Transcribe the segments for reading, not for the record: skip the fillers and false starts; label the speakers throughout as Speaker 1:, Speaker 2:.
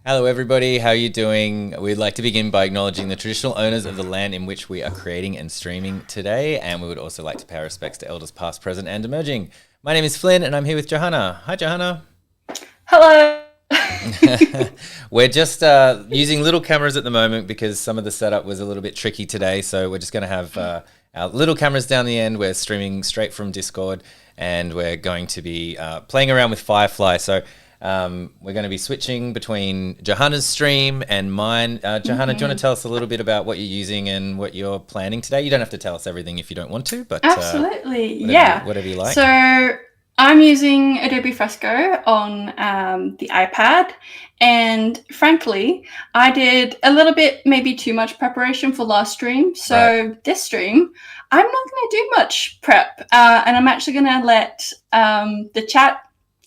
Speaker 1: Hello everybody, how are you doing? We'd like to begin by acknowledging the traditional owners of the land in which we are creating and streaming today, and we would also like to pay our respects to elders past, present and emerging. My name is Flynn and I'm here with Johanna. Hi Johanna.
Speaker 2: Hello.
Speaker 1: We're just using little cameras at the moment because some of the setup was a little bit tricky today, so we're just going to have our little cameras down the end. We're streaming straight from Discord and we're going to be playing around with Firefly, so we're going to be switching between Johanna's stream and mine. Johanna, do you want to tell us a little bit about what you're using and what you're planning today? You don't have to tell us everything if you don't want to, but
Speaker 2: Absolutely,
Speaker 1: whatever you like.
Speaker 2: So I'm using Adobe Fresco on the iPad, and frankly, I did a little bit, maybe too much preparation for last stream. So This stream, I'm not going to do much prep, and I'm actually going to let the chat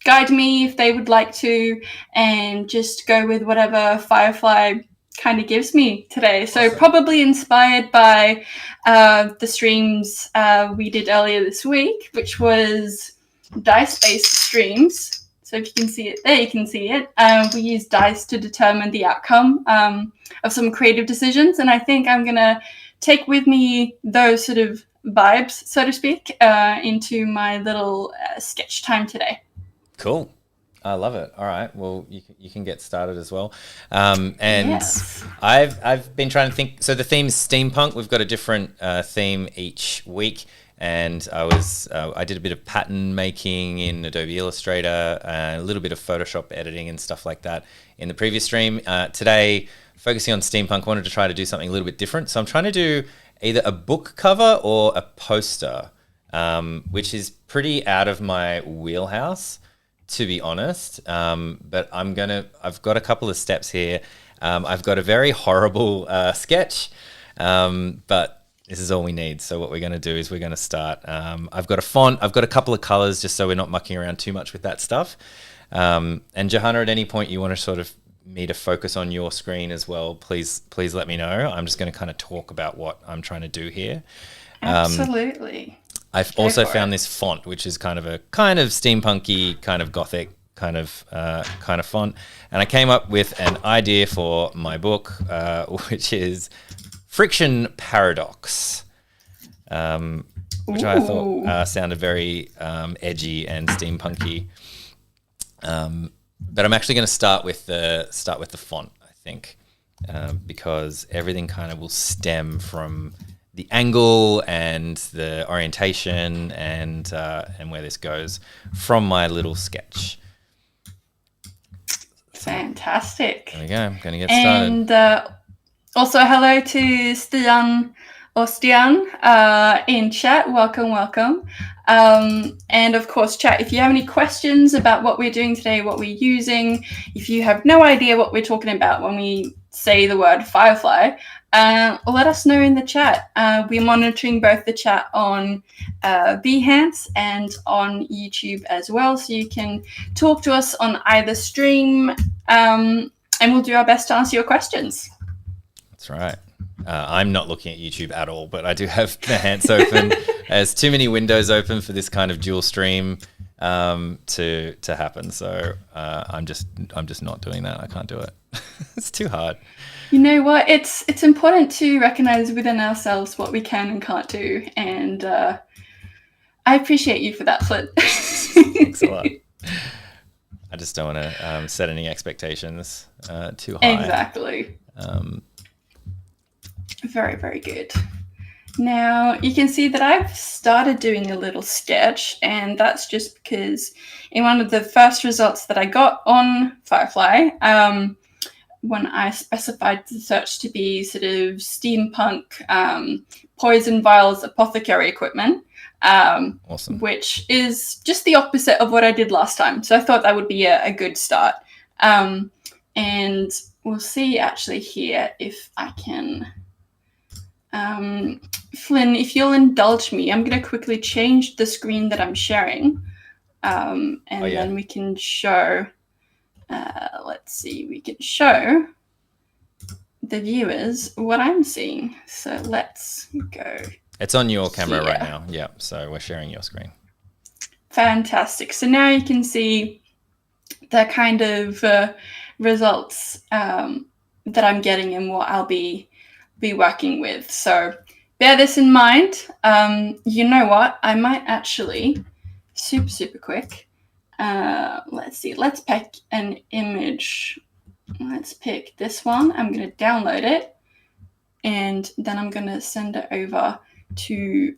Speaker 2: guide me if they would like to, and just go with whatever Firefly kind of gives me today. So awesome. Probably inspired by the streams we did earlier this week, which was dice-based streams. So if you can see it there, you can see it. We use dice to determine the outcome of some creative decisions, and I think I'm going to take with me those sort of vibes, so to speak, into my little sketch time today.
Speaker 1: Cool. I love it. All right. Well, you can get started as well. And yes. I've been trying to think. So the theme is steampunk. We've got a different theme each week. And I did a bit of pattern making in Adobe Illustrator, a little bit of Photoshop editing and stuff like that in the previous stream. Today, focusing on steampunk, I wanted to try to do something a little bit different. So I'm trying to do either a book cover or a poster, which is pretty out of my wheelhouse, to be honest. But I've got a couple of steps here. I've got a very horrible sketch, but this is all we need. So what we're going to do is we're going to start. I've got a font. I've got a couple of colors just so we're not mucking around too much with that stuff. And Johanna, at any point you want to sort of me to focus on your screen as well, please let me know. I'm just going to kind of talk about what I'm trying to do here.
Speaker 2: Absolutely.
Speaker 1: I've also found this font, which is kind of steampunky, kind of gothic kind of font. And I came up with an idea for my book, which is Friction Paradox, which I thought sounded very edgy and steampunky. But I'm actually going to start with the font, I think, because everything kind of will stem from the angle and the orientation and where this goes from my little sketch.
Speaker 2: Fantastic.
Speaker 1: There we go. I'm going to get started.
Speaker 2: And also hello to Stian in chat. Welcome. And of course, chat, if you have any questions about what we're doing today, what we're using, if you have no idea what we're talking about when we say the word Firefly, let us know in the chat. We're monitoring both the chat on Behance and on YouTube as well, so you can talk to us on either stream, and we'll do our best to answer your questions.
Speaker 1: That's right. I'm not looking at YouTube at all, but I do have Behance open. There's too many windows open for this kind of dual stream to happen. So I'm just not doing that. I can't do it. It's too hard.
Speaker 2: You know what? It's important to recognize within ourselves what we can and can't do, and I appreciate you for that, Flint.
Speaker 1: Thanks a lot. I just don't want to set any expectations too high.
Speaker 2: Exactly. Very, very good. Now you can see that I've started doing a little sketch, and that's just because in one of the first results that I got on Firefly, when I specified the search to be sort of steampunk, poison vials, apothecary equipment,
Speaker 1: awesome.
Speaker 2: Which is just the opposite of what I did last time. So I thought that would be a good start. And we'll see actually here if I can... Flynn, if you'll indulge me, I'm going to quickly change the screen that I'm sharing, then we can show, we can show the viewers what I'm seeing. So let's go.
Speaker 1: It's on your camera right now. Yeah, so we're sharing your screen.
Speaker 2: Fantastic. So now you can see the kind of results that I'm getting and what I'll be working with. So bear this in mind. You know what? I might actually, super quick. Let's see. Let's pick an image. Let's pick this one. I'm going to download it, and then I'm going to send it over to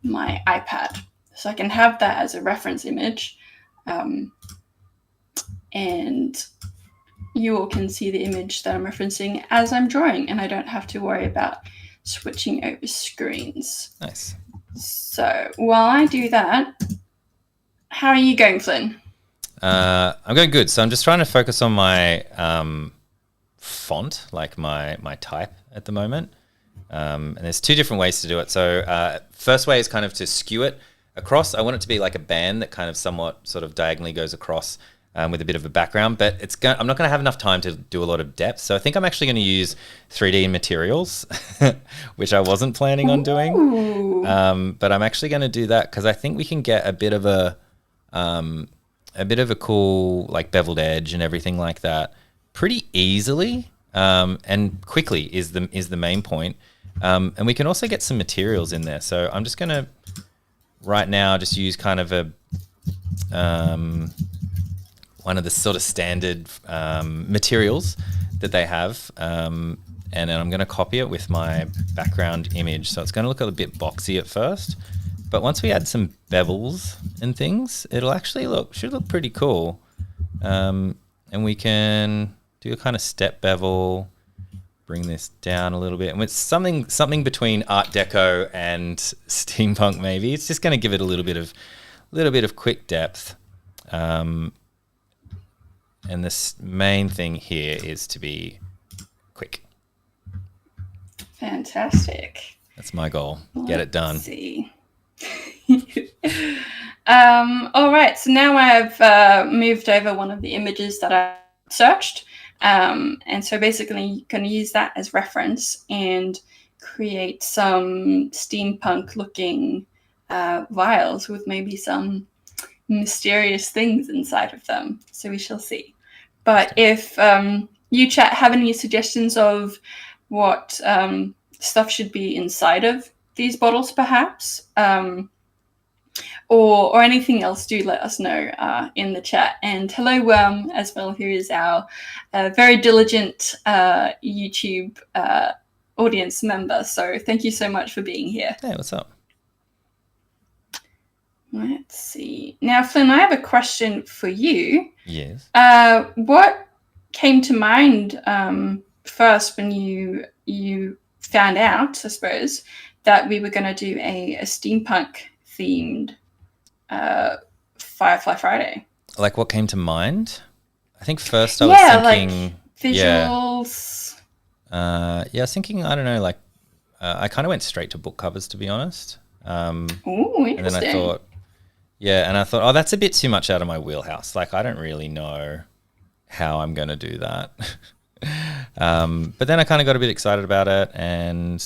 Speaker 2: my iPad so I can have that as a reference image. And you all can see the image that I'm referencing as I'm drawing, and I don't have to worry about switching over screens.
Speaker 1: Nice.
Speaker 2: So while I do that, how are you going, Flynn?
Speaker 1: I'm going good. So I'm just trying to focus on my font, like my type at the moment. And there's two different ways to do it. So first way is kind of to skew it across. I want it to be like a band that kind of somewhat sort of diagonally goes across with a bit of a background, but I'm not going to have enough time to do a lot of depth. So I think I'm actually going to use 3D materials, which I wasn't planning on doing. But I'm actually going to do that because I think we can get a bit of a cool like beveled edge and everything like that pretty easily and quickly is the main point. And we can also get some materials in there. So I'm just going to right now just use kind of a one of the sort of standard materials that they have. And then I'm going to copy it with my background image. So it's going to look a bit boxy at first. But once we add some bevels and things, it'll actually should look pretty cool. And we can do a kind of step bevel, bring this down a little bit. And it's something between Art Deco and steampunk maybe. It's just going to give it a little bit of quick depth. And this main thing here is to be quick.
Speaker 2: Fantastic.
Speaker 1: That's my goal. Get it done.
Speaker 2: Let's see. All right. So now I've moved over one of the images that I searched. And so basically you can use that as reference and create some steampunk looking vials with maybe some mysterious things inside of them. So we shall see. But if you chat have any suggestions of what stuff should be inside of these bottles, perhaps, or anything else, do let us know in the chat. And hello, Worm, as well, who is our very diligent YouTube audience member. So thank you so much for being here.
Speaker 1: Hey, what's up?
Speaker 2: Let's see. Now, Flynn, I have a question for you.
Speaker 1: Yes.
Speaker 2: What came to mind first when you found out, I suppose, that we were going to do a steampunk themed Firefly Friday?
Speaker 1: Like what came to mind? I think first I was thinking
Speaker 2: like visuals.
Speaker 1: I was thinking, I don't know, like I kind of went straight to book covers, to be honest.
Speaker 2: Ooh, interesting.
Speaker 1: And then I thought, oh, that's a bit too much out of my wheelhouse. Like I don't really know how I'm going to do that. But then I kind of got a bit excited about it, and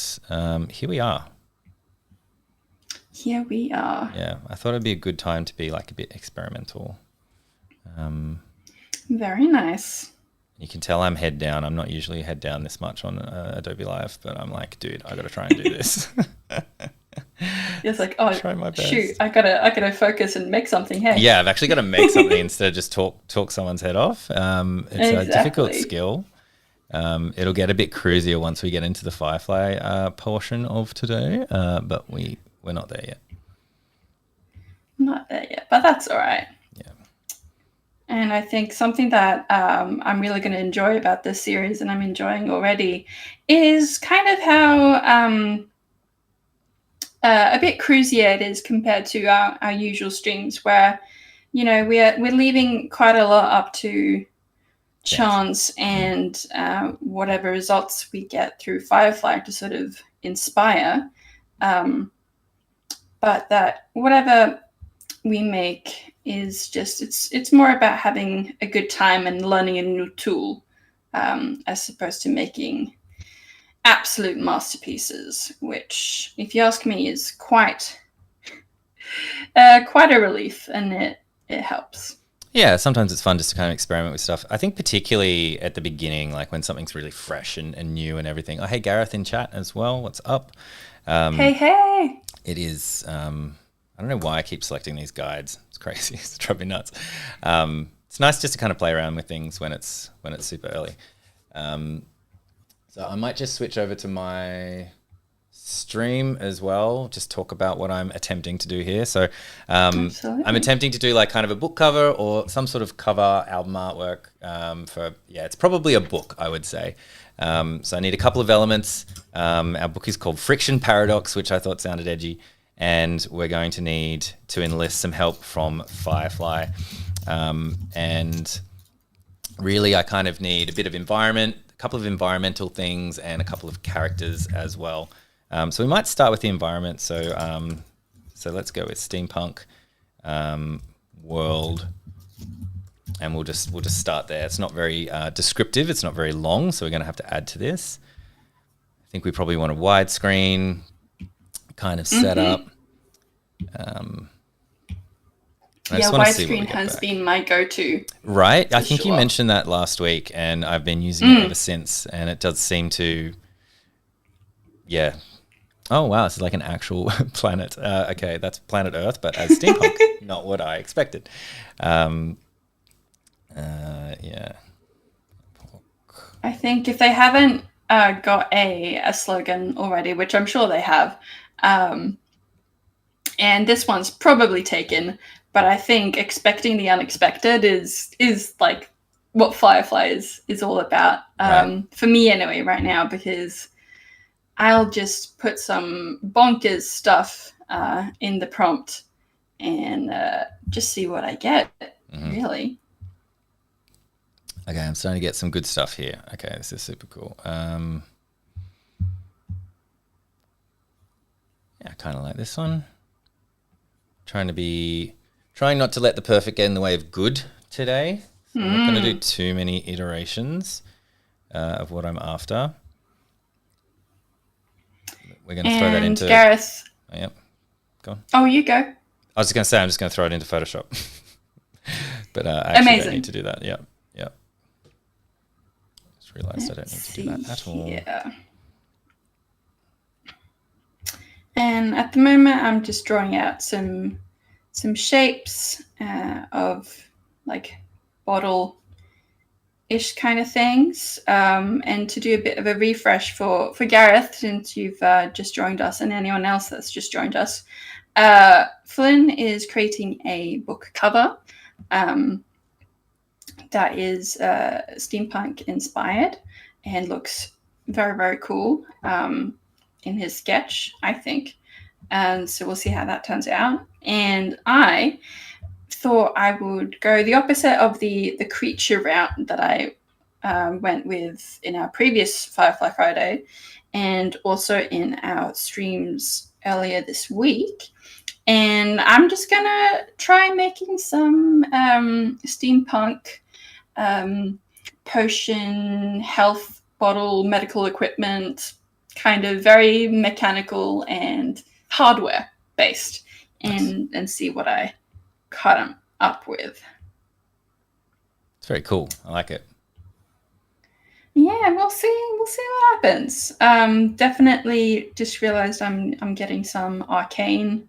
Speaker 1: here we are.
Speaker 2: Here we are.
Speaker 1: Yeah, I thought it'd be a good time to be like a bit experimental.
Speaker 2: Very nice.
Speaker 1: You can tell I'm head down. I'm not usually head down this much on Adobe Live, but I'm like, dude, I got to try and do this.
Speaker 2: It's like, oh,
Speaker 1: try my best.
Speaker 2: Shoot, I gotta focus and make something. Hey.
Speaker 1: Yeah, I've actually got to make something instead of just talk someone's head off. It's a difficult skill. It'll get a bit cruisier once we get into the Firefly portion of today, but we're not there yet.
Speaker 2: Not there yet, but that's all right.
Speaker 1: Yeah.
Speaker 2: And I think something that I'm really going to enjoy about this series, and I'm enjoying already, is kind of how a bit cruisier it is compared to our usual streams, where we're leaving quite a lot up to chance and whatever results we get through Firefly to sort of inspire. But that whatever we make is just it's more about having a good time and learning a new tool, as opposed to making absolute masterpieces, which, if you ask me, is quite a relief, and it helps.
Speaker 1: Yeah, sometimes it's fun just to kind of experiment with stuff. I think particularly at the beginning, like when something's really fresh and new and everything. Oh, hey, Gareth in chat as well. What's up?
Speaker 2: Hey.
Speaker 1: It is, I don't know why I keep selecting these guides. It's crazy. It's driving me nuts. It's nice just to kind of play around with things when it's super early. So I might just switch over to my stream as well, just talk about what I'm attempting to do here. So I'm attempting to do like kind of a book cover or some sort of cover album artwork it's probably a book, I would say. So I need a couple of elements. Our book is called Friction Paradox, which I thought sounded edgy, and we're going to need to enlist some help from Firefly. And really I kind of need a bit of environment, a couple of environmental things, and a couple of characters as well. So we might start with the environment. So let's go with steampunk world, and we'll just start there. It's not very descriptive. It's not very long, so we're going to have to add to this. I think we probably want a widescreen kind of setup.
Speaker 2: Widescreen has been my go-to.
Speaker 1: Right, I think you mentioned that last week, and I've been using it ever since, and it does seem to. Yeah. Oh, wow. This is like an actual planet. Okay, that's planet Earth, but as steampunk. Not what I expected. Yeah.
Speaker 2: I think if they haven't got a slogan already, which I'm sure they have, and this one's probably taken, but I think expecting the unexpected is like what Firefly is all about.
Speaker 1: Right.
Speaker 2: For me anyway, right now, because I'll just put some bonkers stuff in the prompt and just see what I get, really.
Speaker 1: Okay, I'm starting to get some good stuff here. Okay, this is super cool. Yeah, I kind of like this one. Trying not to let the perfect get in the way of good today. So I'm not going to do too many iterations of what I'm after. We're going to throw that into
Speaker 2: Gareth.
Speaker 1: Oh, yep. Go on.
Speaker 2: Oh, you go.
Speaker 1: I was just going to say I'm just going to throw it into Photoshop. But I actually don't need to do that. Yep. Just realized I don't need to do that at all.
Speaker 2: Yeah. And at the moment I'm just drawing out some shapes of like bottle-ish kind of things, and to do a bit of a refresh for Gareth, since you've just joined us, and anyone else that's just joined us. Flynn is creating a book cover that is steampunk inspired and looks very, very cool in his sketch, I think. And so we'll see how that turns out. And I thought I would go the opposite of the creature route that I went with in our previous Firefly Friday, and also in our streams earlier this week. And I'm just gonna try making some steampunk potion, health bottle, medical equipment, kind of very mechanical and hardware based, and see what I cut up with.
Speaker 1: It's very cool. I like it.
Speaker 2: Yeah, we'll see what happens. Definitely just realized I'm getting some arcane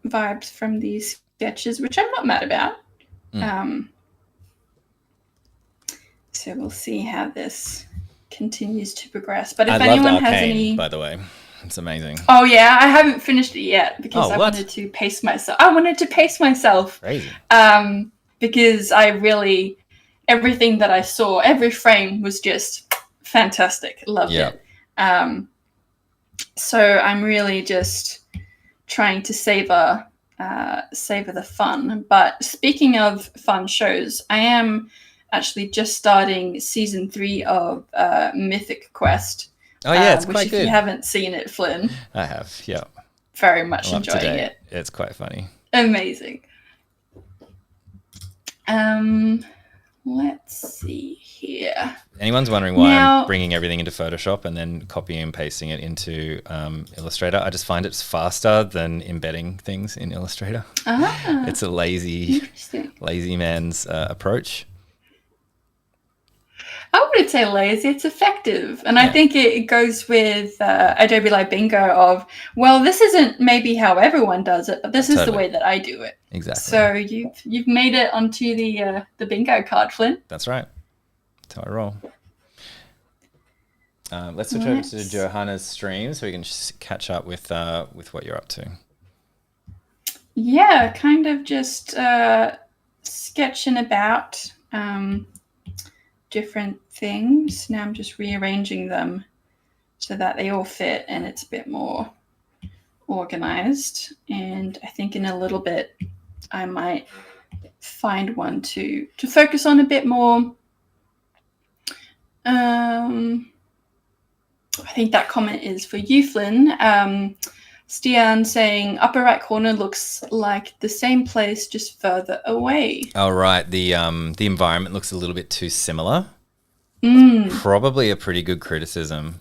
Speaker 2: vibes from these sketches, which I'm not mad about. So we'll see how this continues to progress. But if anyone has any,
Speaker 1: by the way, it's amazing.
Speaker 2: Oh yeah, I haven't finished it yet because I wanted to pace myself. Crazy. Because I really, everything that I saw, every frame was just fantastic. Loved it. So I'm really just trying to savor the fun. But speaking of fun shows, I am actually just starting season 3 of Mythic Quest.
Speaker 1: Oh yeah, it's quite
Speaker 2: good. If you haven't seen it, Flynn,
Speaker 1: I have. Yeah,
Speaker 2: very much enjoying it.
Speaker 1: It's quite funny.
Speaker 2: Amazing. Let's see here.
Speaker 1: anyone's wondering why I'm bringing everything into Photoshop and then copying and pasting it into Illustrator, I just find it's faster than embedding things in Illustrator. It's a lazy man's approach.
Speaker 2: I wouldn't say lazy, it's effective. And I think it goes with Adobe Live Bingo of, well, this isn't maybe how everyone does it, but this is the way that I do it.
Speaker 1: Exactly.
Speaker 2: So you've made it onto the bingo card, Flynn.
Speaker 1: That's right. That's how I roll. Let's switch over to Johanna's stream so we can just catch up with what you're up to.
Speaker 2: Yeah, kind of just sketching about different things. Now I'm just rearranging them so that they all fit and it's a bit more organized. And I think in a little bit I might find one to focus on a bit more. I think that comment is for you, Flynn. Stian saying upper right corner looks like the same place, just further away.
Speaker 1: Oh, right. The environment looks a little bit too similar. Probably a pretty good criticism.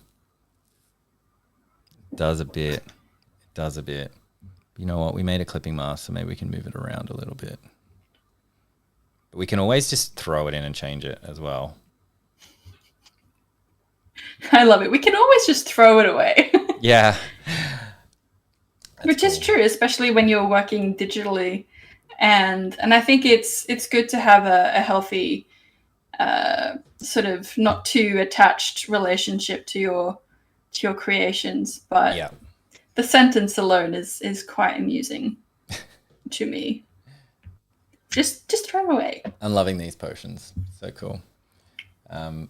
Speaker 1: Does a bit. You know what? We made a clipping mask, so maybe we can move it around a little bit. But we can always just throw it in and change it as well.
Speaker 2: I love it. We can always just throw it away.
Speaker 1: Yeah.
Speaker 2: Which is true, especially when you're working digitally. And I think it's good to have a healthy sort of not too attached relationship to your creations. But the sentence alone is quite amusing to me. Just throw away.
Speaker 1: I'm loving these potions. So cool. I'm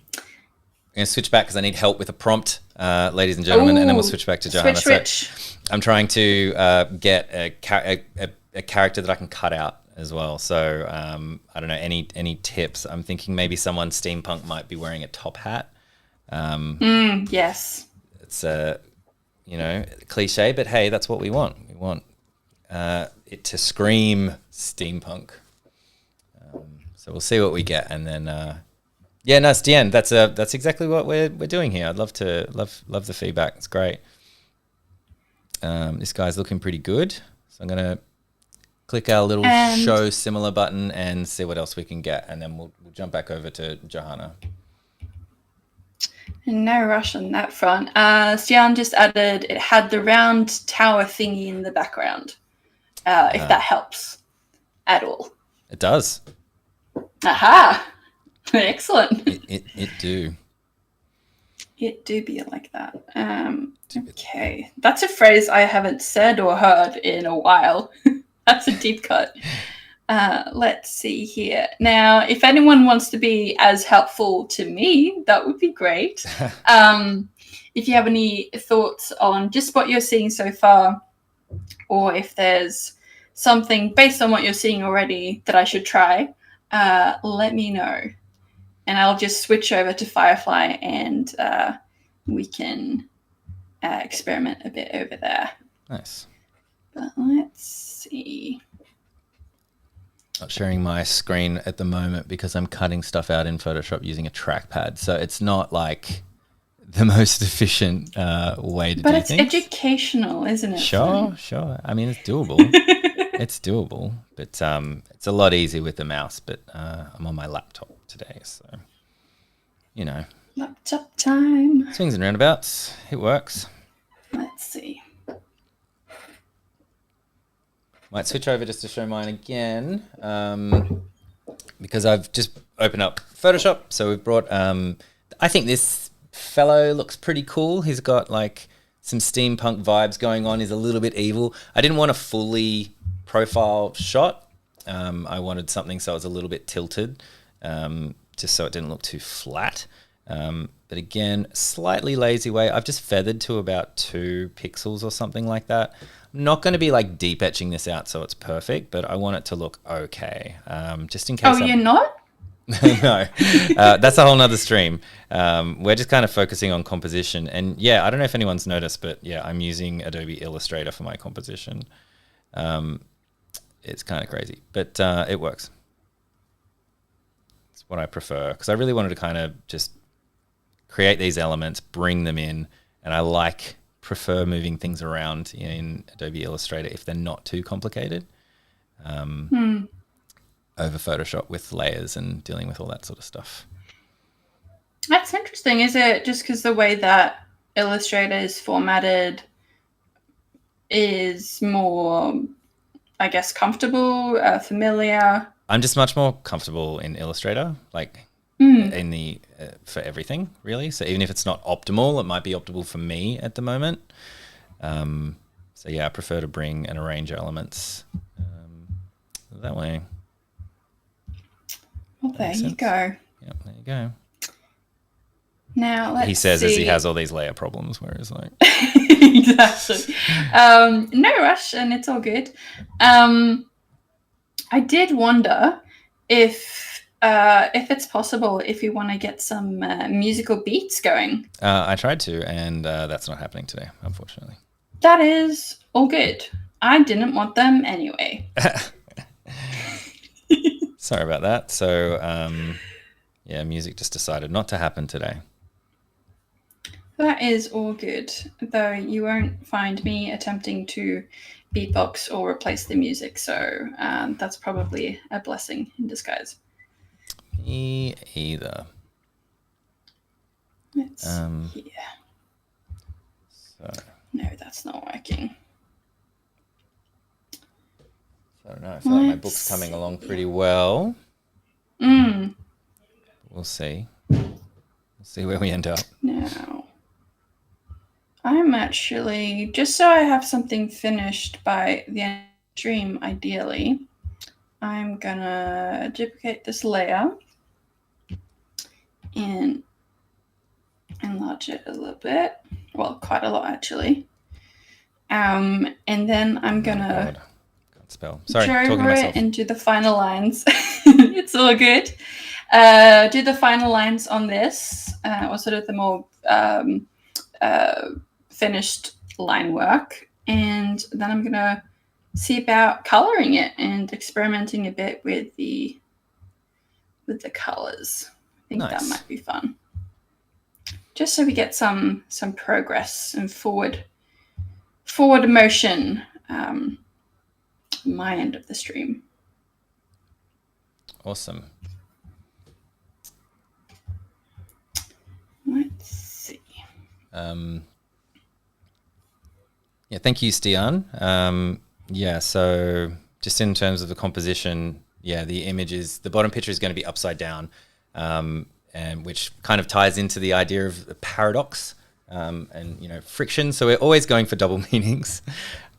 Speaker 1: going to switch back because I need help with a prompt, ladies and gentlemen, and then we'll switch back to Johanna.
Speaker 2: Switch.
Speaker 1: I'm trying to get a character that I can cut out as well. So I don't know, any tips? I'm thinking maybe someone steampunk might be wearing a top hat.
Speaker 2: Yes.
Speaker 1: It's a cliche, but hey, that's what we want. We want it to scream steampunk. So we'll see what we get, and then it's the end. That's exactly what we're doing here. I'd love the feedback. It's great. This guy's looking pretty good, so I'm gonna click our little show similar button and see what else we can get, and then we'll jump back over to Johanna.
Speaker 2: No rush on that front. Stian just added it had the round tower thingy in the background. If that helps at all.
Speaker 1: It does.
Speaker 2: Aha! Excellent.
Speaker 1: It do.
Speaker 2: It do be like that. Okay. That's a phrase I haven't said or heard in a while. That's a deep cut. Let's see here. Now, if anyone wants to be as helpful to me, that would be great. If you have any thoughts on just what you're seeing so far, or if there's something based on what you're seeing already that I should try, let me know. And I'll just switch over to Firefly and we can experiment a bit over there.
Speaker 1: Nice.
Speaker 2: But let's see.
Speaker 1: Not sharing my screen at the moment because I'm cutting stuff out in Photoshop using a trackpad. So it's not like the most efficient way to do things.
Speaker 2: But it's educational, isn't it?
Speaker 1: Sure. I mean, it's doable. It's doable, but it's a lot easier with the mouse. But I'm on my laptop today, so
Speaker 2: laptop time.
Speaker 1: Swings and roundabouts. It works.
Speaker 2: Let's see.
Speaker 1: Might switch over just to show mine again, because I've just opened up Photoshop. So we've brought. I think this fellow looks pretty cool. He's got like some steampunk vibes going on. He's a little bit evil. I didn't want a fully profile shot. I wanted something so it was a little bit tilted, just so it didn't look too flat. But again, slightly lazy way. I've just feathered to about 2 pixels or something like that. I'm not going to be like deep etching this out so it's perfect, but I want it to look okay. Just in case.
Speaker 2: Oh, you're not?
Speaker 1: No, that's a whole nother stream. We're just kind of focusing on composition. And yeah, I don't know if anyone's noticed, but yeah, I'm using Adobe Illustrator for my composition. It's kind of crazy, but it works. It's what I prefer because I really wanted to kind of just create these elements, bring them in, and I prefer moving things around in Adobe Illustrator if they're not too complicated over Photoshop with layers and dealing with all that sort of stuff.
Speaker 2: That's interesting. Is it just because the way that Illustrator is formatted is more, I guess, comfortable, familiar?
Speaker 1: I'm just much more comfortable in Illustrator, like in the for everything really. So even if it's not optimal, it might be optimal for me at the moment. So yeah, I prefer to bring and arrange elements that way.
Speaker 2: Well, there you go.
Speaker 1: Yep, there you go.
Speaker 2: Now let's see.
Speaker 1: He says as he has all these layer problems, whereas like
Speaker 2: exactly. No rush, and it's all good. I did wonder if it's possible if you want to get some musical beats going.
Speaker 1: I tried to, and that's not happening today, unfortunately.
Speaker 2: That is all good. I didn't want them anyway.
Speaker 1: Sorry about that. So, yeah, music just decided not to happen today.
Speaker 2: That is all good, though you won't find me attempting to beatbox or replace the music, so that's probably a blessing in disguise.
Speaker 1: Me either.
Speaker 2: Let's see.
Speaker 1: So.
Speaker 2: No, that's not working.
Speaker 1: I don't know. I feel like my book's coming along pretty well. We'll see. We'll see where we end up.
Speaker 2: Now, I'm actually, just so I have something finished by the end of the stream, ideally, I'm gonna duplicate this layer and enlarge it a little bit. Well, quite a lot actually. And then I'm gonna
Speaker 1: spell. Sorry, talking to myself.
Speaker 2: And do the final lines. It's all good. Do the final lines on this, or sort of the more finished line work, and then I'm gonna see about coloring it and experimenting a bit with the colors. I think that might be fun. Just so we get some progress and forward motion. My end of the stream.
Speaker 1: Awesome.
Speaker 2: Let's see.
Speaker 1: Yeah, thank you, Stian. Yeah, so just in terms of the composition, yeah, the bottom picture is going to be upside down, and which kind of ties into the idea of the paradox and friction. So we're always going for double meanings.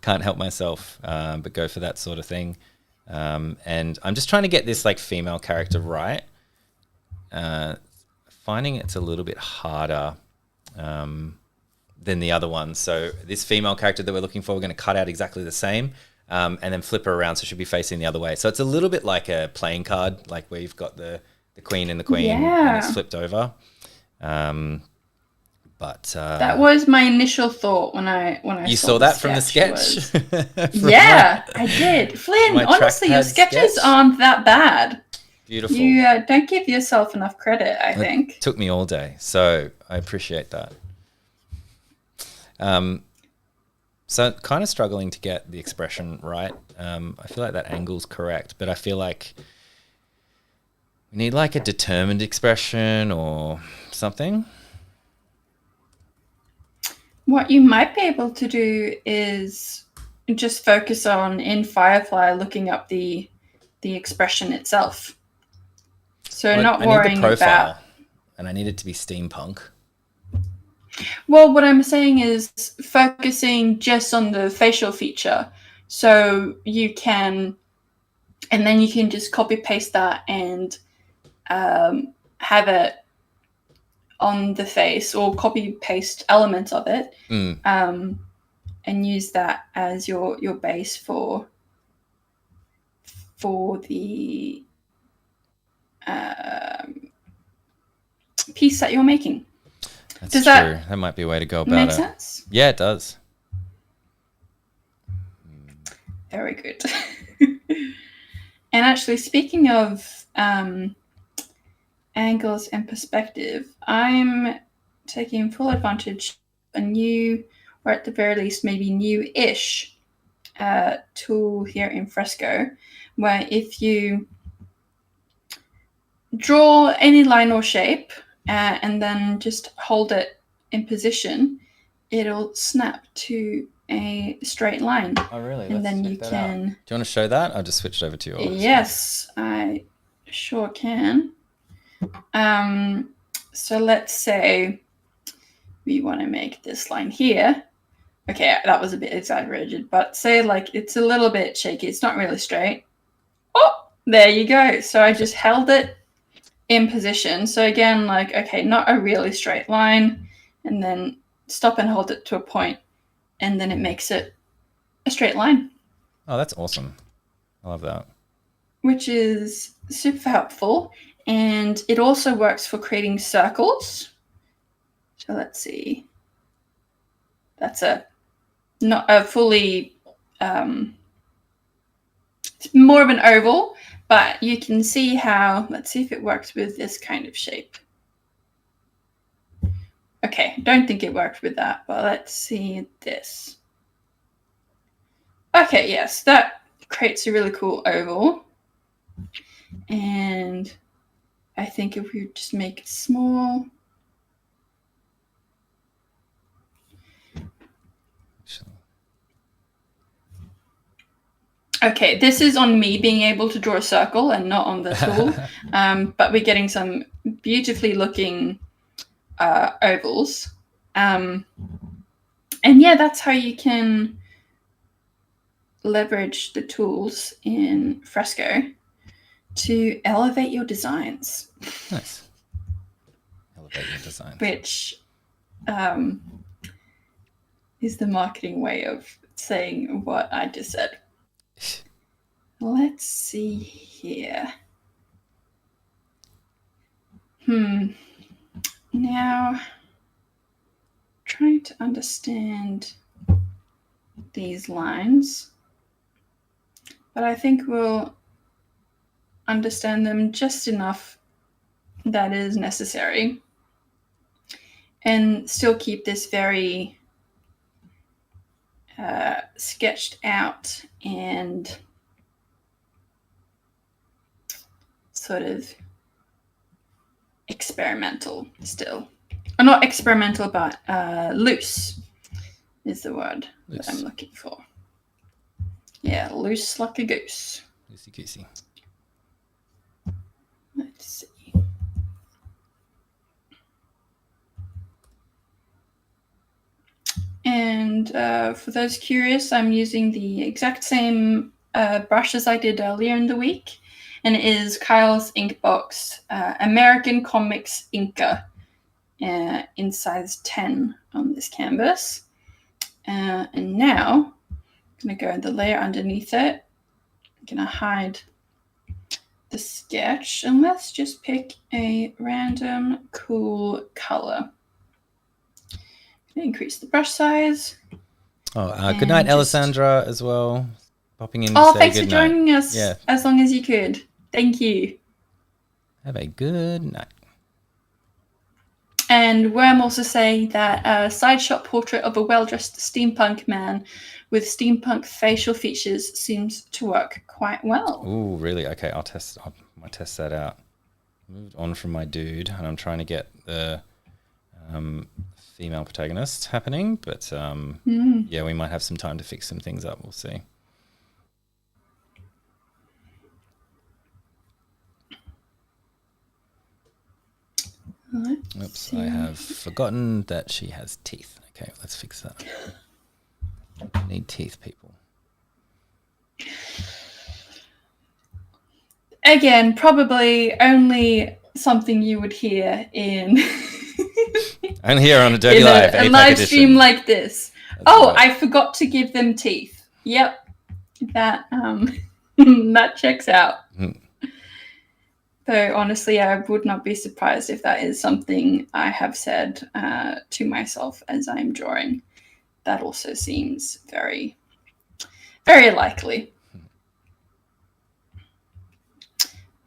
Speaker 1: Can't help myself, but go for that sort of thing. And I'm just trying to get this like female character right. Finding it's a little bit harder than the other one. So this female character that we're looking for, we're going to cut out exactly the same and then flip her around so she'll be facing the other way. So it's a little bit like a playing card, like where you've got the queen and the queen and it's flipped over. But
Speaker 2: that was my initial thought when I
Speaker 1: you saw that from the sketch.
Speaker 2: Yeah, I did. Flynn, honestly, your sketches aren't that bad.
Speaker 1: Beautiful.
Speaker 2: You don't give yourself enough credit, I think.
Speaker 1: It took me all day, so I appreciate that. So kind of struggling to get the expression right. I feel like that angle's correct, but I feel like we need like a determined expression or something.
Speaker 2: What you might be able to do is just focus on, in Firefly, looking up the expression itself. So not worrying about...
Speaker 1: And I need it to be steampunk.
Speaker 2: Well, what I'm saying is focusing just on the facial feature. So you can... And then you can just copy-paste that and have it on the face, or copy-paste elements of it, and use that as your base for the piece that you're making.
Speaker 1: That's true. That might be a way to go about it.
Speaker 2: Make sense?
Speaker 1: Yeah, it does.
Speaker 2: Very good. And actually, speaking of angles and perspective, I'm taking full advantage of a new, or at the very least maybe new-ish tool here in Fresco, where if you draw any line or shape and then just hold it in position, it'll snap to a straight line.
Speaker 1: Oh, really?
Speaker 2: And then you
Speaker 1: can. Do you want to show that? I just switched over to your
Speaker 2: Yes, screen. I sure can. So let's say we want to make this line here. Okay, that was a bit exaggerated, but say like it's a little bit shaky. It's not really straight. Oh, there you go. So I just held it in position. So again, like, okay, not a really straight line, and then stop and hold it to a point, and then it makes it a straight line.
Speaker 1: Oh, that's awesome. I love that.
Speaker 2: Which is super helpful. And it also works for creating circles. So let's see. That's not a fully, it's more of an oval, but you can see how, let's see if it works with this kind of shape. Okay, don't think it worked with that, but let's see this. Okay, yes, that creates a really cool oval. And I think if we just make it small. Okay, this is on me being able to draw a circle and not on the tool. But we're getting some beautifully looking ovals. And yeah, that's how you can leverage the tools in Fresco to elevate your designs.
Speaker 1: Nice. Elevate your designs.
Speaker 2: Which is the marketing way of saying what I just said. Let's see here. Now, trying to understand these lines, but I think we'll understand them just enough that is necessary and still keep this very sketched out and sort of experimental still. Or not experimental, but loose is the word that I'm looking for. Yeah, loose like a goose.
Speaker 1: Loosey goosey.
Speaker 2: Let's see. And for those curious, I'm using the exact same brush as I did earlier in the week. And it is Kyle's Inkbox American Comics Inker in size 10 on this canvas. And now I'm going to go in the layer underneath it. I'm going to hide the sketch, and let's just pick a random cool color. Increase the brush size.
Speaker 1: Oh, good night, Alessandra, as well. Popping in to say
Speaker 2: thanks
Speaker 1: good
Speaker 2: for joining us.
Speaker 1: Yeah.
Speaker 2: As long as you could. Thank you.
Speaker 1: Have a good night.
Speaker 2: And Worm also saying that a side shot portrait of a well-dressed steampunk man with steampunk facial features seems to work quite well.
Speaker 1: Oh, really? Okay, I might test that out. Moved on from my dude, and I'm trying to get the female protagonist happening, but yeah, we might have some time to fix some things up. We'll see. Oops, I have forgotten that she has teeth. Okay, let's fix that. We need teeth, people.
Speaker 2: Again, probably only something you would hear in
Speaker 1: and here on Adobe Live,
Speaker 2: a live stream like this. That's right. I forgot to give them teeth. Yep, that that checks out. Though honestly, I would not be surprised if that is something I have said to myself as I'm drawing. That also seems very, very likely.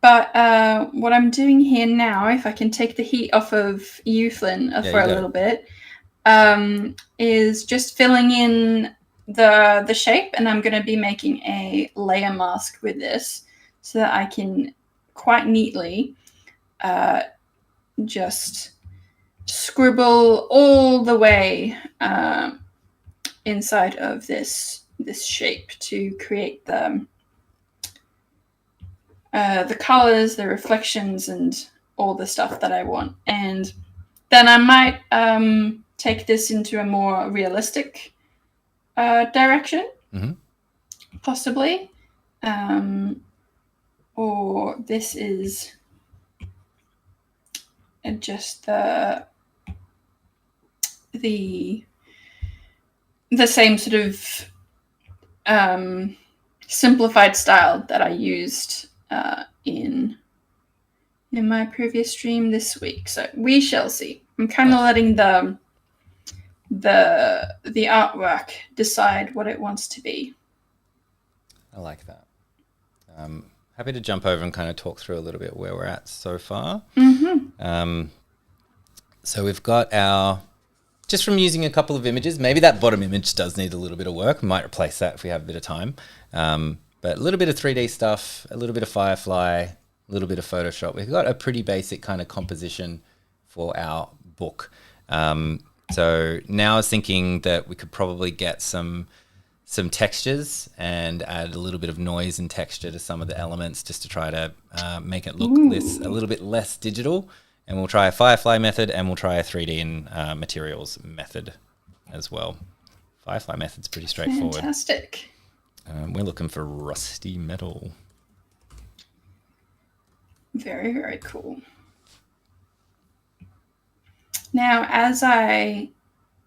Speaker 2: But what I'm doing here now, if I can take the heat off of you, Flynn, for a little bit, is just filling in the shape, and I'm going to be making a layer mask with this so that I can quite neatly just scribble all the way inside of this shape to create the colors, the reflections, and all the stuff that I want. And then I might take this into a more realistic direction, possibly. Or this is just the same sort of simplified style that I used in my previous stream this week. So we shall see. I'm kind of letting the artwork decide what it wants to be.
Speaker 1: I like that. Happy to jump over and kind of talk through a little bit where we're at so far. So we've got just from using a couple of images, maybe that bottom image does need a little bit of work. We might replace that if we have a bit of time. But a little bit of 3D stuff, a little bit of Firefly, a little bit of Photoshop. We've got a pretty basic kind of composition for our book. So now I was thinking that we could probably get some textures and add a little bit of noise and texture to some of the elements just to try to make it look a little bit less digital. And we'll try a Firefly method, and we'll try a 3D in materials method as well. Firefly method's pretty straightforward.
Speaker 2: Fantastic.
Speaker 1: We're looking for rusty metal.
Speaker 2: Very, very cool. Now, as I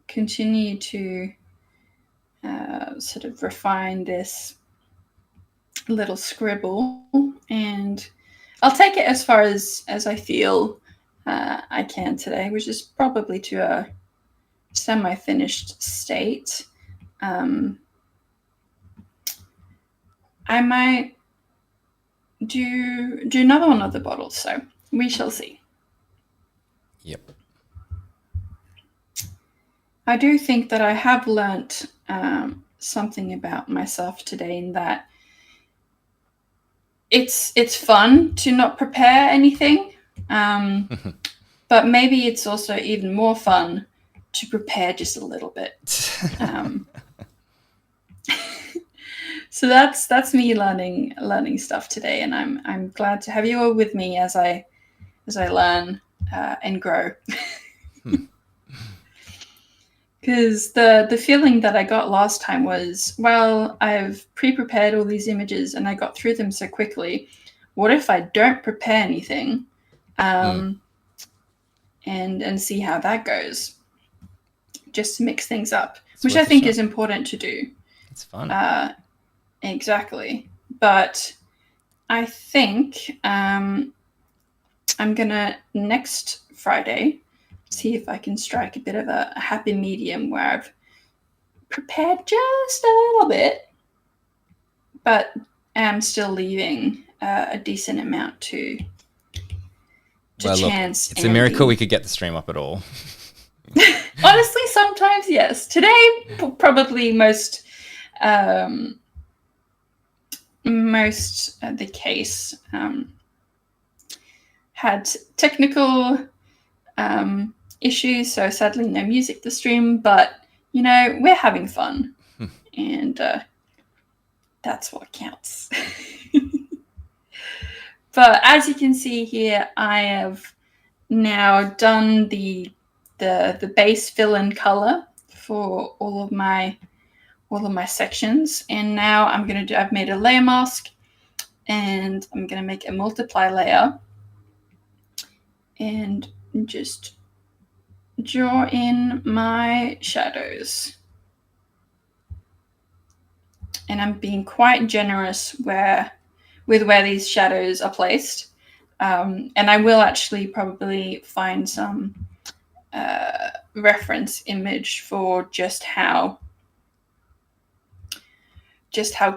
Speaker 2: continue to sort of refine this little scribble, and I'll take it as far as I feel I can today, which is probably to a semi-finished state. I might do another one of the bottles, so we shall see.
Speaker 1: Yep.
Speaker 2: I do think that I have learnt something about myself today, in that it's fun to not prepare anything, but maybe it's also even more fun to prepare just a little bit. So that's me learning stuff today, and I'm glad to have you all with me as I learn and grow. Because the feeling that I got last time was, well, I've pre-prepared all these images and I got through them so quickly. What if I don't prepare anything, and see how that goes, just to mix things up, which I think is important to do.
Speaker 1: It's fun.
Speaker 2: Exactly. But I think I'm gonna, next Friday, see if I can strike a bit of a happy medium where I've prepared just a little bit, but am still leaving a decent amount to chance.
Speaker 1: Look, it's a miracle we could get the stream up at all.
Speaker 2: Honestly, sometimes yes. Today, probably most the case. Had technical issues, so sadly no music to stream, but we're having fun, and that's what counts. But as you can see here, I have now done the base fill-in color for all of my sections, and now I've made a layer mask, and I'm gonna make a multiply layer and just draw in my shadows. And I'm being quite generous with where these shadows are placed. And I will actually probably find some reference image for just how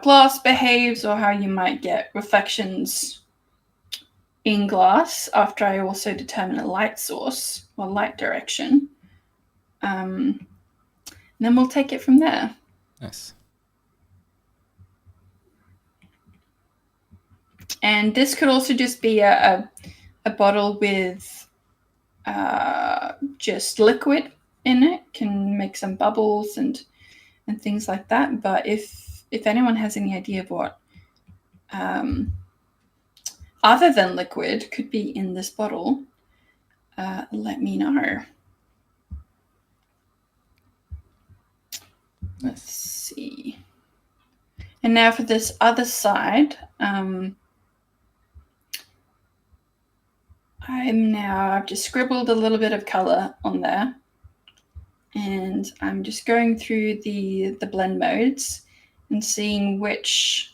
Speaker 2: glass behaves, or how you might get reflections in glass after I also determine a light source or light direction. And then we'll take it from there.
Speaker 1: Nice.
Speaker 2: And this could also just be a bottle with just liquid in it. Can make some bubbles and things like that. But if anyone has any idea of what other than liquid could be in this bottle, let me know. Let's see. And now for this other side, I've just scribbled a little bit of color on there, and I'm just going through the blend modes and seeing which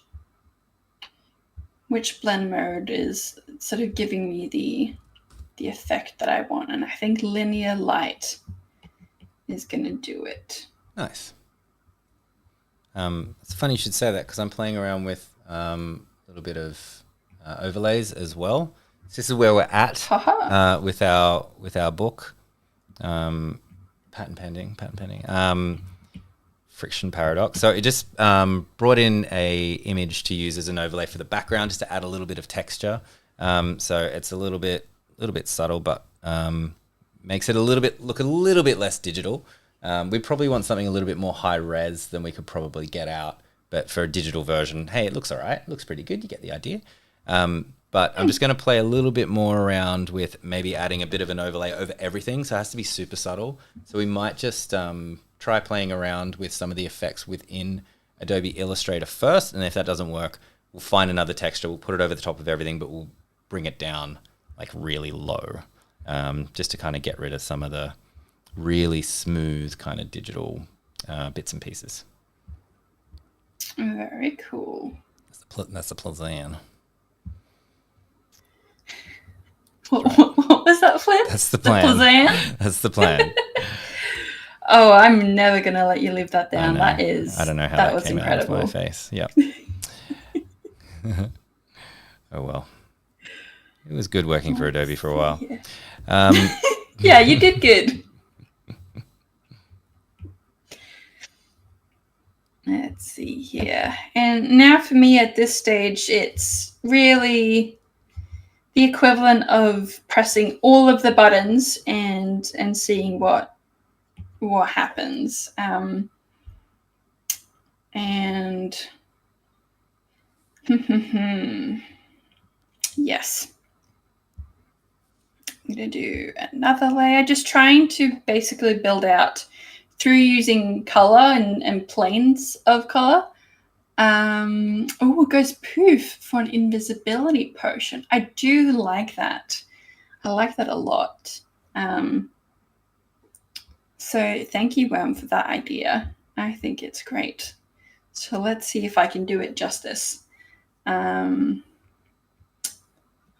Speaker 2: blend mode is sort of giving me the effect that I want. And I think linear light is going to do it.
Speaker 1: Nice. It's funny you should say that, because I'm playing around with a little bit of overlays as well. So this is where we're at with our book, patent pending. Friction paradox. So it just brought in a image to use as an overlay for the background, just to add a little bit of texture. So it's a little bit subtle, but makes it look a little bit less digital. We probably want something a little bit more high res than we could probably get out. But for a digital version, hey, it looks all right. It looks pretty good. You get the idea. But I'm just going to play a little bit more around with maybe adding a bit of an overlay over everything. So it has to be super subtle. So we might just try playing around with some of the effects within Adobe Illustrator first. And if that doesn't work, we'll find another texture. We'll put it over the top of everything, but we'll bring it down like really low, just to kind of get rid of some of the really smooth kind of digital bits and pieces.
Speaker 2: Very cool.
Speaker 1: That's the plan.
Speaker 2: What was that, Flynn?
Speaker 1: That's the plan. That's the plan.
Speaker 2: Oh, I'm never going to let you live that down. I
Speaker 1: don't know how that
Speaker 2: was
Speaker 1: came
Speaker 2: incredible.
Speaker 1: out of my face. Yep. Oh, well. It was good working for Adobe for a while.
Speaker 2: Yeah, yeah, you did good. Let's see here. And now for me at this stage, it's really the equivalent of pressing all of the buttons and seeing what happens. And yes. I'm going to do another layer, just trying to basically build out through using color and planes of color. Oh, it goes poof for an invisibility potion. I do like that. I like that a lot. So thank you, Worm, for that idea. I think it's great. So let's see if I can do it justice.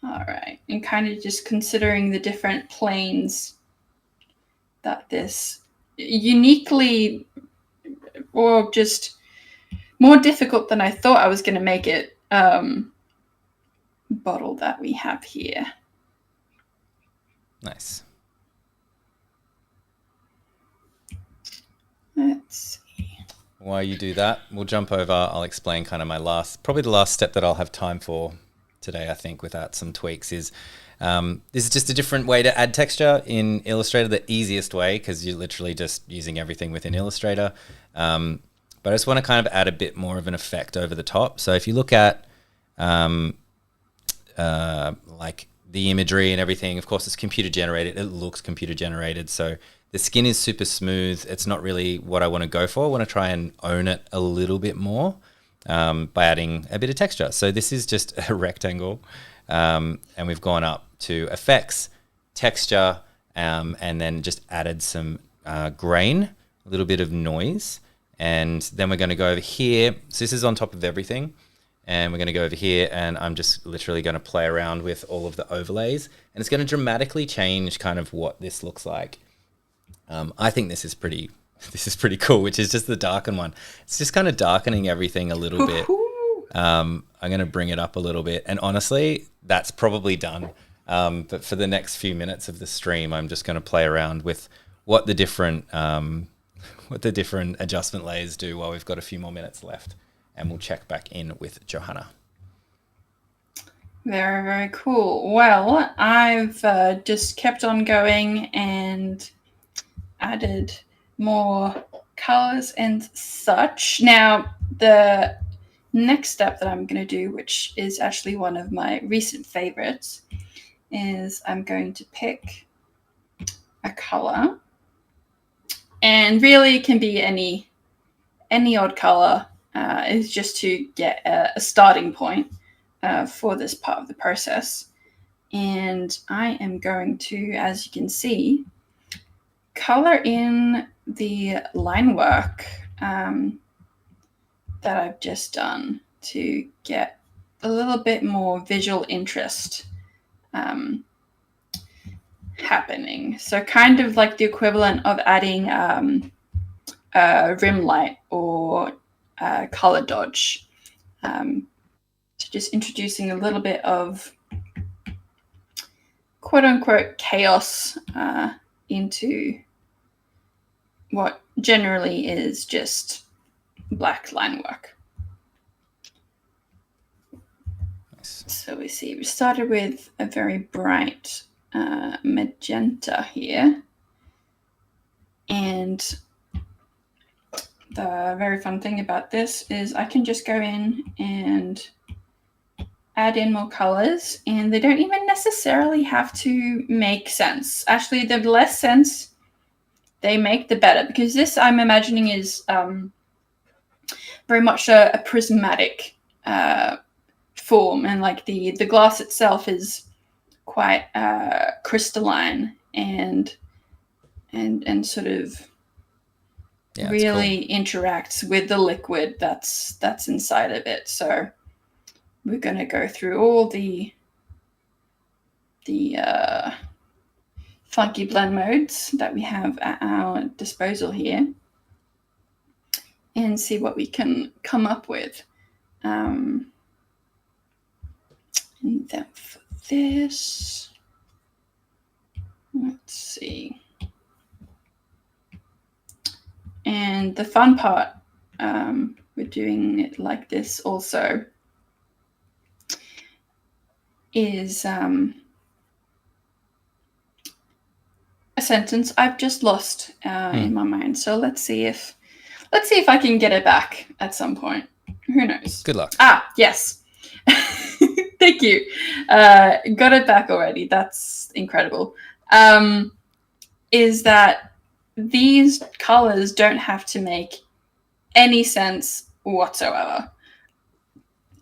Speaker 2: All right, and kind of just considering the different planes that this uniquely, or just more difficult than I thought I was going to make it, bottle that we have here.
Speaker 1: Nice.
Speaker 2: Let's see.
Speaker 1: While you do that, we'll jump over. I'll explain kind of probably the last step that I'll have time for today, I think, without some tweaks, is this is just a different way to add texture in Illustrator, the easiest way, because you're literally just using everything within Illustrator. But I just want to kind of add a bit more of an effect over the top. So if you look at like the imagery and everything, of course, it's computer generated. It looks computer generated. So the skin is super smooth. It's not really what I want to go for. I want to try and own it a little bit more by adding a bit of texture. So this is just a rectangle, and we've gone up to effects, texture, and then just added some grain, a little bit of noise. And then we're going to go over here. So this is on top of everything. And we're going to go over here, and I'm just literally going to play around with all of the overlays. And it's going to dramatically change kind of what this looks like. I think this is pretty cool, which is just the darken one. It's just kind of darkening everything a little bit. I'm going to bring it up a little bit. And honestly, that's probably done. But for the next few minutes of the stream, I'm just going to play around with what the different adjustment layers do while we've got a few more minutes left. And we'll check back in with Johanna.
Speaker 2: Very, very cool. Well, I've just kept on going and added more colors and such. Now, the next step that I'm going to do, which is actually one of my recent favorites, is I'm going to pick a color, and really it can be any odd color. Is just to get a starting point for this part of the process. And I am going to, as you can see, color in the line work that I've just done to get a little bit more visual interest happening. So kind of like the equivalent of adding rim light or color dodge. So just introducing a little bit of quote unquote chaos into what generally is just black line work. Nice. So we see we started with a very bright magenta here. And the very fun thing about this is I can just go in and add in more colors, and they don't even necessarily have to make sense. Actually, the less sense they make, the better, because this, I'm imagining, is very much a prismatic form, and like the glass itself is quite crystalline and sort of really cool. Interacts with the liquid that's inside of it. So we're going to go through all the funky blend modes that we have at our disposal here and see what we can come up with. And then for this, let's see. And the fun part, we're doing it like this also, is a sentence I've just lost in my mind. So let's see if I can get it back at some point. Who knows?
Speaker 1: Good luck.
Speaker 2: Yes. Thank you. Got it back already. That's incredible. Is that these colors don't have to make any sense whatsoever.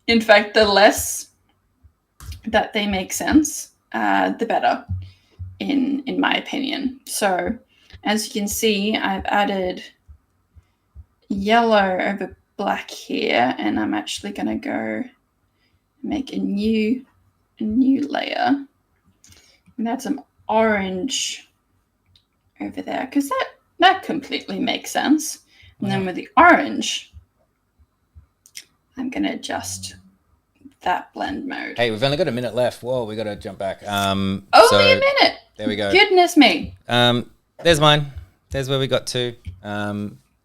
Speaker 2: In fact, the less that they make sense, the better, in my opinion. So as you can see, I've added yellow over black here, and I'm actually going to go make a new layer and add some orange over there, because that completely makes sense. And then with the orange, I'm going to adjust that blend mode.
Speaker 1: Hey, we've only got a minute left. Whoa, we got to jump back.
Speaker 2: Only a minute.
Speaker 1: There we go.
Speaker 2: Goodness me.
Speaker 1: There's mine. There's where we got to.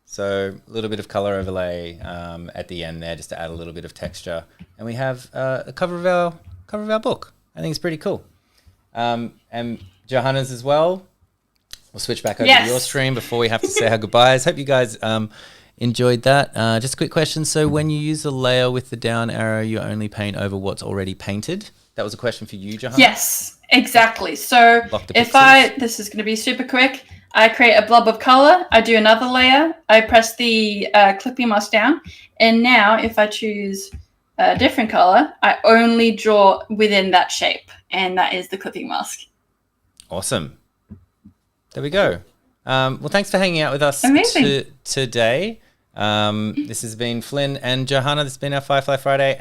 Speaker 1: So a little bit of color overlay at the end there, just to add a little bit of texture. And we have a cover of our book. I think it's pretty cool. And Johanna's as well. We'll switch back over to your stream before we have to say our goodbyes. Hope you guys enjoyed that. Just a quick question. So when you use a layer with the down arrow, you only paint over what's already painted? That was a question for you, Johanna?
Speaker 2: Yes, exactly. So this is going to be super quick. I create a blob of color. I do another layer. I press the clipping mask down. And now if I choose a different color, I only draw within that shape. And that is the clipping mask.
Speaker 1: Awesome. There we go. Well, thanks for hanging out with us today. This has been Flynn and Johanna. This has been our Firefly Friday.